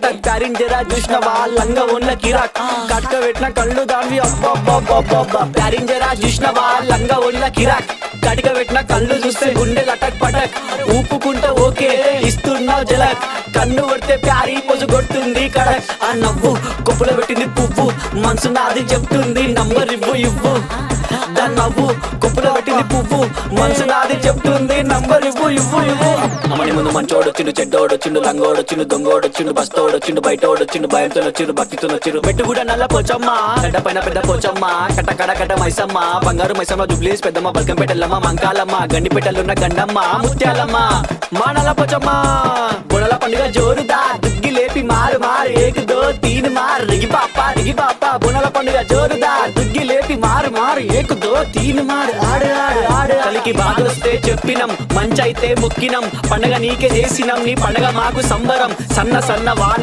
కటక్ ప్యారిన్ జరా చూసినవా లంగా ఉన్న కిరాక్ కట్క పెట్టిన కళ్ళు దాన్ని అబ్బబ్బబ్బబ్బబ్బ ప్యారిన్ జరా చూసినవా లంగా ఉన్న కిరాక్ కటిక పెట్టిన కళ్ళు చూస్తే గుండె లటక్ పటక్ ఊపుకుంటే ఓకే ఇస్తున్నావు జలక్ కన్ను కొడితే ప్యారీ పొజు కొడుతుంది కడక్ ఆ నవ్వు కొప్పులో పెట్టింది పువ్వు మనసు నాది చెప్తుంది నంబర్ ఇవ్వు దాని నవ్వు కొప్పులో పెట్టింది పువ్వు మనసు నాది చెప్తుంది నంబర్ ఇవ్వు అమ్మని ముందు మంచోడొచ్చిండు చెడ్డోడొచ్చిండు లంగోడొచ్చిండు దొంగోడొచ్చిండు బస్తోడొచ్చిండు బయటోడొచ్చిండు భయంతో వచ్చిండు భక్తితో వచ్చిండు పెట్టు కూడా నల్ల పోచమ్మ గడ్డ పైన పెద్ద పోచమ్మ కట్ట మైసమ్మ బంగారు మైసమ్మ జుబ్లీస్ పెద్దమ్మ బల్కంపేటల్లమ్మ మంకాలమ్మ గండిపేటలున్న గండమ్మ ముత్యాలమ్మ మా నల్ల పోచమ్మ బుడల పండుగ జోరుదా దుగ్గి లేపి మారు ఏక్ దో తీన్ మార్ రిగి పాప బుడల పండుగ జోరుదా దుగ్గి లేపి మారు ఏక్ దో తీన్ మార్ ఆడు కలికి బాధొస్తే చెప్పినం మంచైతే ముక్కినం పండగ నీకే చేసినం నీ పండగ మాకు సంబరం సన్న వాన